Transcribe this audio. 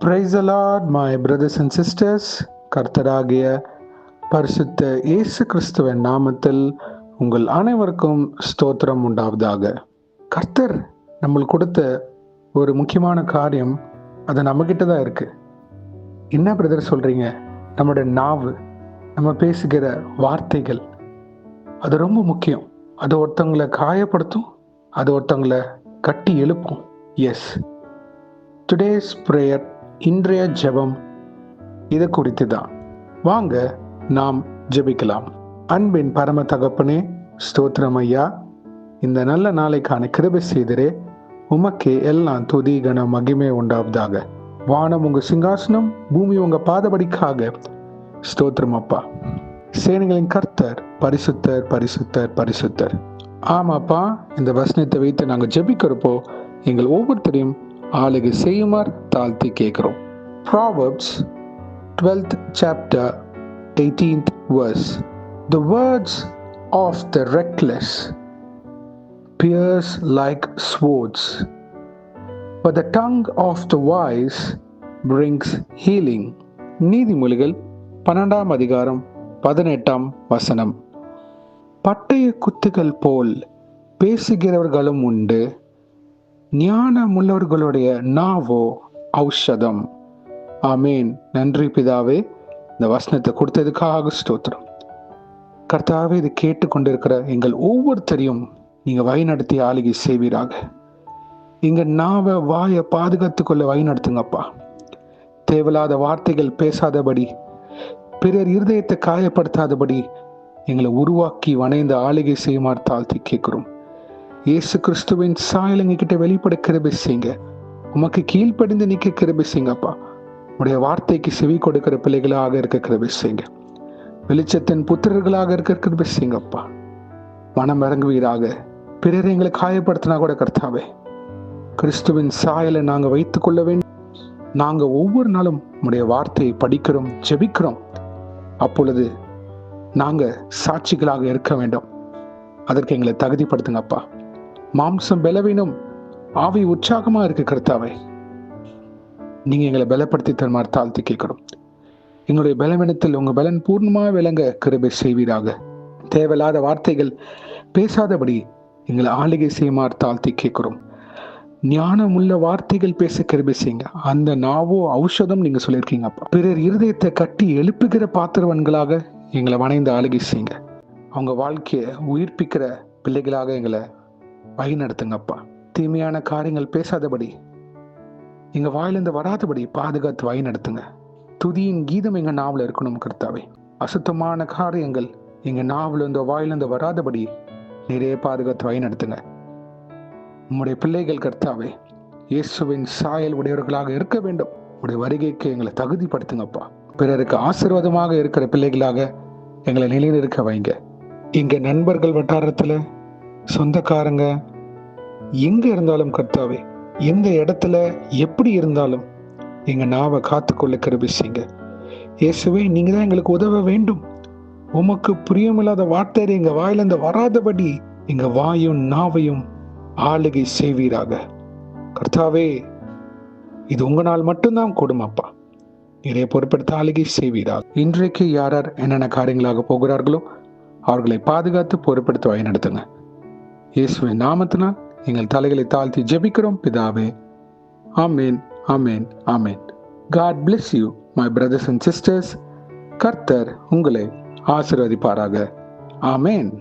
Praise the Lord, my brothers and sisters. கர்த்தராகிய பரிசுத்த இயேசு கிறிஸ்துவின் நாமத்தில் உங்கள் அனைவருக்கும் ஸ்தோத்திரம் உண்டாவதாக. கர்த்தர் நம்மளுக்கு கொடுத்த ஒரு முக்கியமான காரியம் அது நம்மகிட்ட தான் இருக்கு. என்ன பிரதர் சொல்றீங்க? நம்மளுடைய நாவு, நம்ம பேசுகிற வார்த்தைகள், அது ரொம்ப முக்கியம். அது ஒருத்தவங்களை காயப்படுத்தும், அது ஒருத்தவங்களை கட்டி எழுப்பும். எஸ், டுடேஸ் ப்ரேயர், இன்றைய ஜெபம் இது குறித்து தான். வாங்க நாம் ஜெபிக்கலாம். அன்பின் பரம தகப்பனே, ஸ்தோத்திரம் ஐயா. இந்த நல்ல நாளைக்கான கிருபை செய்தரே, உமக்கே எல்லாம் துதி கன மகிமை உண்டாவதாக. வானம் உங்க சிங்காசனம், பூமி உங்க பாதபடிக்காக. ஸ்தோத்திரம் அப்பா. சேனைகளின் கர்த்தர் பரிசுத்தர் பரிசுத்தர் பரிசுத்தர். ஆமாப்பா, இந்த வசனத்தை வைத்து நாங்கள் ஜெபிக்கிறப்போ எங்கள் ஒவ்வொருத்தரையும் ஆளுகை செய்யுமாறு தாழ்த்தி கேட்கிறோம். Proverbs 12th chapter 18th verse. The words of the reckless pierce like swords, but the tongue of the wise brings healing. நீதிமொழிகள் 12ஆம் அதிகாரம் 18ஆம் வசனம். பட்டய குத்துகள் போல் பேசுகிறவர்களும் உண்டு, ஞானமுள்ளவர்களுடைய நாவோ ஔஷதம். ஆமேன். நன்றி பிதாவே, இந்த வசனத்தை கொடுத்ததுக்காக ஸ்தோத்திரம். கர்த்தாவே, இது கேட்டுக்கொண்டிருக்கிற எங்கள் ஒவ்வொருத்தரையும் நீங்க வழிநடத்தி ஆளுகை செய்வீராக. எங்க நாவை, வாயை பாதுகாத்துக்கொள்ள வழிநடத்துங்கப்பா. தேவையில்லாத வார்த்தைகள் பேசாதபடி, பிறர் இருதயத்தை காயப்படுத்தாதபடி எங்களை உருவாக்கி வணைந்து ஆளுகை செய்யுமாறு தாழ்த்தி கேட்கிறோம். இயேசு கிறிஸ்துவின் சாயல் எங்ககிட்ட வெளிப்பட கிருபை செய்யுங்க. உமக்கு கீழ்ப்படிந்து நிற்க கிருபை செய்யுங்கப்பா. உடைய வார்த்தைக்கு செவி கொடுக்கிற பிள்ளைகளாக இருக்க கிருபை செய்யுங்க. வெளிச்சத்தின் புத்திரர்களாக இருக்க கிருபை செய்யுங்கப்பா. மனம் இறங்குவீராக. பிறரை எங்களை காயப்படுத்தினா கூட கர்த்தாவே, கிறிஸ்துவின் சாயலை நாங்க வைத்துக் கொள்ள வேண்டும். நாங்க ஒவ்வொரு நாளும் உடைய வார்த்தையை படிக்கிறோம், ஜெபிக்கிறோம். அப்பொழுது நாங்க சாட்சிகளாக இருக்க வேண்டும். அதற்கு எங்களை தகுதிப்படுத்துங்கப்பா. மாம்சம் பலவீனம், ஆவி உற்சாகமா இருக்கு கர்த்தாவே. நீங்க எங்களை பலப்படுத்தி தருமாறு தாழ்த்தி கேட்கிறோம். எங்களுடைய பலவீனத்தில் உங்க பலன் பூர்ணமாக விளங்க கிருபை செய்வீராக. தேவையில்லாத வார்த்தைகள் பேசாதபடி எங்களை ஆளுகை செய்யுமாறு தாழ்த்தி கேட்கிறோம். ஞானமுள்ள வார்த்தைகள் பேச கிருபை செய்யுங்க. அந்த நாவோ ஔஷதம் நீங்க சொல்லியிருக்கீங்கப்பா. பிறர் இருதயத்தை கட்டி எழுப்புகிற பாத்திரவன்களாக எங்களை வணைந்து ஆளுகை செய்யுங்க. அவங்க வாழ்க்கையை உயிர்ப்பிக்கிற பிள்ளைகளாக எங்களை வழிநடத்துங்கப்பா. தீமையான காரியங்கள் பேசாதபடி, எங்க வாயிலிருந்து வராதபடி பாதுகாத்து வழிநடத்துங்க. துதியின் கீதம் எங்க நாவல இருக்கணும் கர்த்தாவே. அசுத்தமான காரியங்கள் எங்க நாவிலிருந்து வாயிலிருந்து வராதபடி நிறைய பாதுகாத்து வழிநடத்துங்க. உம்முடைய பிள்ளைகள் கர்த்தாவே, இயேசுவின் சாயல் உடையவர்களாக இருக்க வேண்டும். உடைய வருகைக்கு எங்களை தகுதிப்படுத்துங்கப்பா. பிறருக்கு ஆசீர்வாதமாக இருக்கிற பிள்ளைகளாக எங்களை நிலைநிறுக்க வைங்க. எங்க நண்பர்கள் வட்டாரத்துல, சொந்தக்காரங்க எங்க இருந்தாலும் கர்த்தாவே, எந்த இடத்துல எப்படி இருந்தாலும் எங்க நாவை காத்துக்கொள்ள கிருபை செய்யுங்க. இயேசுவே, நீங்க தான் எங்களுக்கு உதவ வேண்டும். உமக்கு பிரியமில்லாத வார்த்தை எங்க வாயிலிருந்து வராதபடி எங்க வாயும் நாவையும் ஆளுகை செய்வீராக. கர்த்தாவே, இது உங்களால் மட்டும்தான் கூடுமாப்பா. இதை பொறுப்படுத்த ஆளுகை செய்வீராக. இன்றைக்கு யார் யார் என்னென்ன காரியங்களாக போகிறார்களோ அவர்களை பாதுகாத்து பொறுப்படுத்த வழி நடத்துங்க. இயேசுவின் நாமத்தினால் எங்கள் தலைகளை தாழ்த்தி ஜெபிக்கிறோம் பிதாவே. ஆமேன், ஆமேன், ஆமேன். God bless you, my brothers and sisters. கர்த்தர் உங்களை ஆசீர்வதிப்பாராக. ஆமேன்.